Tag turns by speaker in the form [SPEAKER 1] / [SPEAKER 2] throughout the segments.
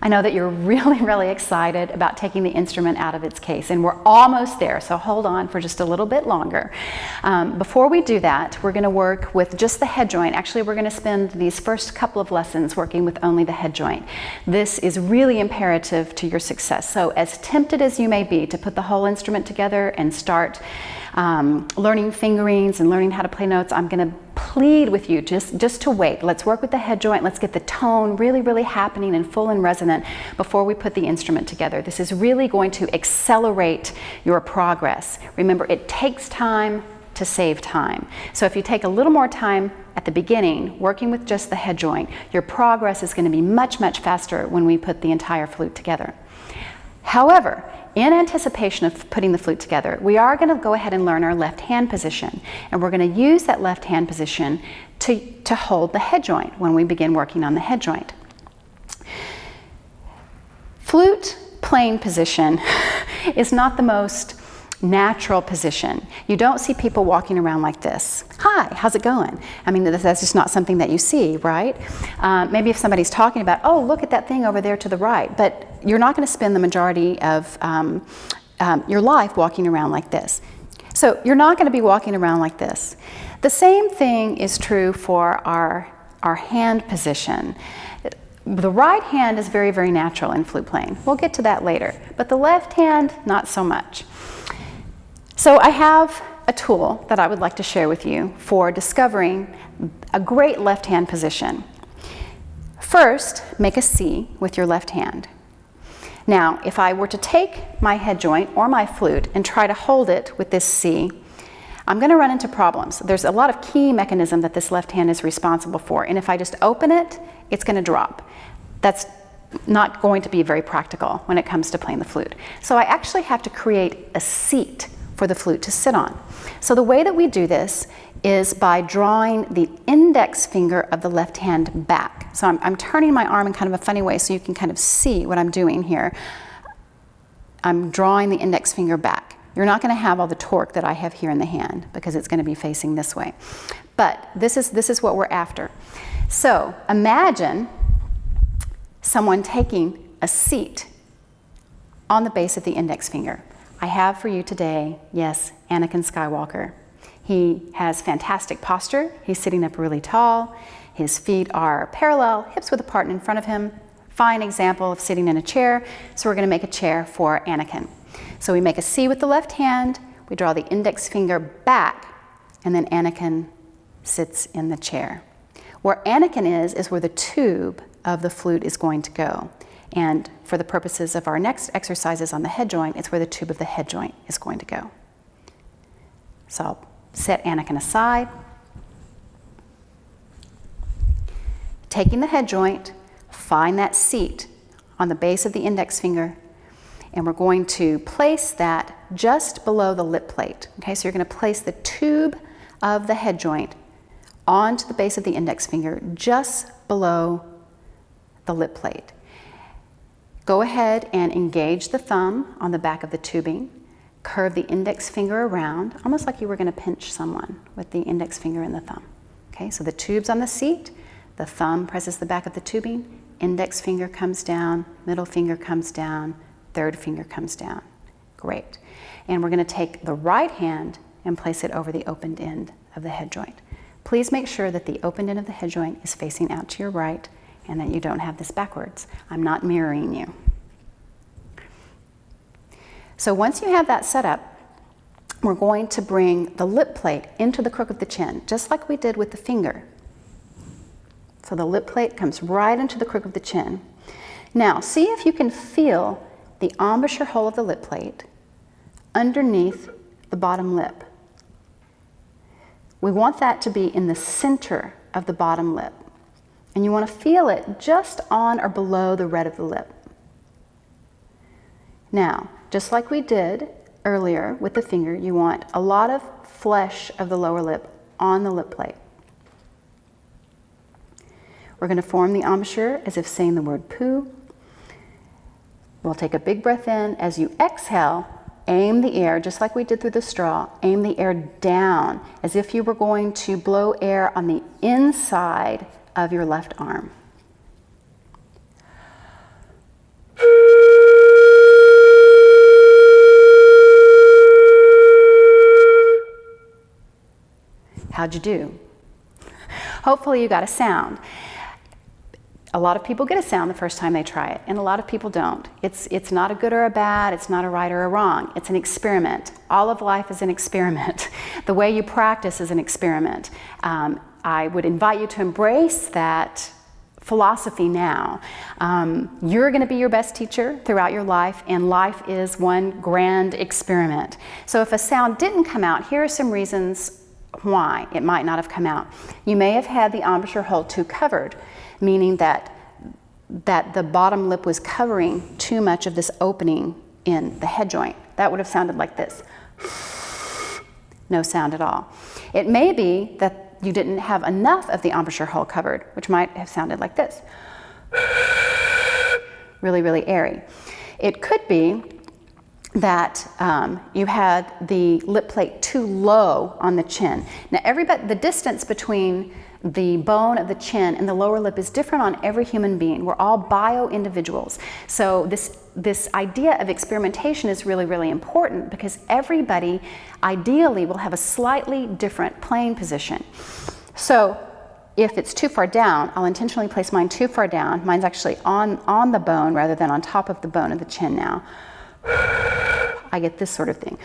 [SPEAKER 1] I know that you're really excited about taking the instrument out of its case, and we're almost there, so hold on for just a little bit longer. Before we do that, we're going to work with just the head joint. Actually, we're going to spend these first couple of lessons working with only the head joint. This is really imperative to your success. So as tempted as you may be to put the whole instrument together and start learning fingerings and learning how to play notes, I'm going to plead with you just to wait. Let's work with the head joint. Let's get the tone really happening and full and resonant before we put the instrument together. This is really going to accelerate your progress. Remember, it takes time to save time. So if you take a little more time at the beginning working with just the head joint, your progress is going to be much faster when we put the entire flute together. However, in anticipation of putting the flute together, we are going to go ahead and learn our left hand position, and we're going to use that left hand position to hold the head joint when we begin working on the head joint. Flute playing position is not the most natural position. You don't see people walking around like this. Hi, how's it going? I mean, that's just not something that you see, right? Maybe if somebody's talking about, oh, look at that thing over there to the right, but you're not going to spend the majority of your life walking around like this. So you're not going to be walking around like this. The same thing is true for our hand position. The right hand is very natural in flute playing. We'll get to that later, but the left hand, not so much. So I have a tool that I would like to share with you for discovering a great left hand position. First, make a C with your left hand. Now, if I were to take my head joint or my flute and try to hold it with this C, I'm going to run into problems. There's a lot of key mechanism that this left hand is responsible for, and if I just open it, it's going to drop. That's not going to be very practical when it comes to playing the flute. So I actually have to create a seat for the flute to sit on. So the way that we do this is by drawing the index finger of the left hand back. So I'm turning my arm in kind of a funny way so you can kind of see what I'm doing here. I'm drawing the index finger back. You're not going to have all the torque that I have here in the hand because it's going to be facing this way. But this is what we're after. So imagine someone taking a seat on the base of the index finger. I have for you today, yes, Anakin Skywalker. He has fantastic posture. He's sitting up really tall. His feet are parallel, hips width apart in front of him. Fine example of sitting in a chair. So we're going to make a chair for Anakin. So we make a C with the left hand, we draw the index finger back, and then Anakin sits in the chair. Where Anakin is where the tube of the flute is going to go. And for the purposes of our next exercises on the head joint, it's where the tube of the head joint is going to go. So I'll set Anakin aside. Taking the head joint, find that seat on the base of the index finger, and we're going to place that just below the lip plate. Okay, so you're going to place the tube of the head joint onto the base of the index finger just below the lip plate. Go ahead and engage the thumb on the back of the tubing. Curve the index finger around, almost like you were going to pinch someone with the index finger and the thumb. Okay, so the tube's on the seat, the thumb presses the back of the tubing, index finger comes down, middle finger comes down, third finger comes down. Great. And we're going to take the right hand and place it over the opened end of the head joint. Please make sure that the opened end of the head joint is facing out to your right and that you don't have this backwards. I'm not mirroring you. So once you have that set up, we're going to bring the lip plate into the crook of the chin, just like we did with the finger. So the lip plate comes right into the crook of the chin. Now, see if you can feel the embouchure hole of the lip plate underneath the bottom lip. We want that to be in the center of the bottom lip. And you want to feel it just on or below the red of the lip. Now, just like we did earlier with the finger, you want a lot of flesh of the lower lip on the lip plate. We're going to form the embouchure as if saying the word poo. We'll take a big breath in. As you exhale, aim the air, just like we did through the straw, aim the air down as if you were going to blow air on the inside of your left arm. How'd you do? Hopefully you got a sound. A lot of people get a sound the first time they try it, and a lot of people don't. It's not a good or a bad, it's not a right or a wrong. It's an experiment. All of life is an experiment. The way you practice is an experiment. I would invite you to embrace that philosophy now. You're going to be your best teacher throughout your life, and life is one grand experiment. So if a sound didn't come out, here are some reasons why it might not have come out. You may have had the embouchure hole too covered, meaning that the bottom lip was covering too much of this opening in the head joint. That would have sounded like this. No sound at all. It may be that you didn't have enough of the embouchure hole covered, which might have sounded like this. Really, really airy. It could be that you had the lip plate too low on the chin. Now, the distance between the bone of the chin and the lower lip is different on every human being. We're all bio-individuals. So this idea of experimentation is really, really important because everybody ideally will have a slightly different playing position. So if it's too far down, I'll intentionally place mine too far down. Mine's actually on the bone rather than on top of the bone of the chin now. I get this sort of thing.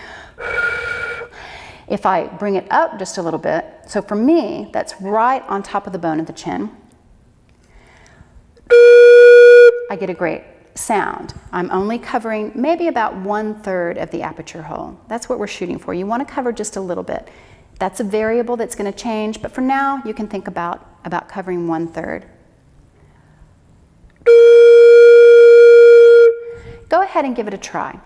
[SPEAKER 1] If I bring it up just a little bit, so for me, that's right on top of the bone of the chin, I get a great sound. I'm only covering maybe about 1/3 of the aperture hole. That's what we're shooting for. You want to cover just a little bit. That's a variable that's going to change, but for now, you can think about covering 1/3. Go ahead and give it a try.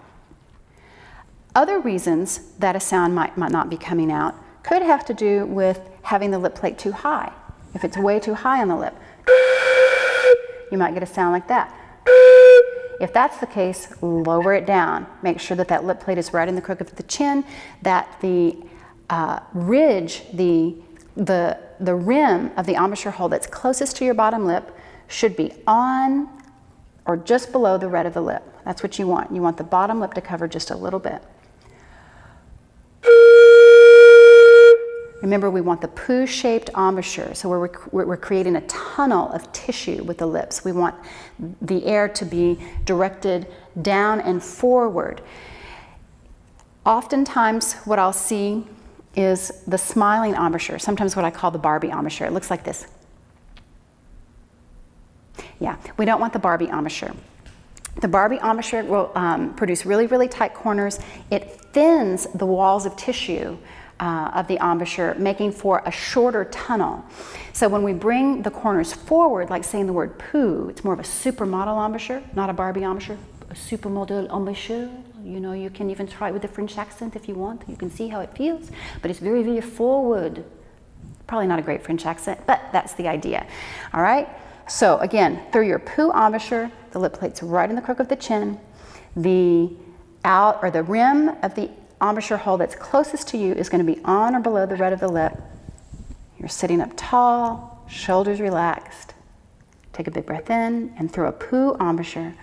[SPEAKER 1] Other reasons that a sound might not be coming out could have to do with having the lip plate too high. If it's way too high on the lip, you might get a sound like that. If that's the case, lower it down. Make sure that that lip plate is right in the crook of the chin, that the ridge, the rim of the embouchure hole that's closest to your bottom lip should be on or just below the red of the lip. That's what you want. You want the bottom lip to cover just a little bit. Remember, we want the poo-shaped embouchure, so we're creating a tunnel of tissue with the lips. We want the air to be directed down and forward. Oftentimes, what I'll see is the smiling embouchure, sometimes what I call the Barbie embouchure. It looks like this. Yeah, we don't want the Barbie embouchure. The Barbie embouchure will produce really, really tight corners. It thins the walls of tissue of the embouchure, making for a shorter tunnel. So when we bring the corners forward, like saying the word poo, it's more of a supermodel embouchure, not a Barbie embouchure, a supermodel embouchure. You know, you can even try it with a French accent if you want. You can see how it feels, but it's very, very forward. Probably not a great French accent, but that's the idea. All right? So again, through your poo embouchure, the lip plate's right in the crook of the chin. The rim of the embouchure hole that's closest to you is going to be on or below the red of the lip. You're sitting up tall, shoulders relaxed. Take a big breath in, and through a poo embouchure,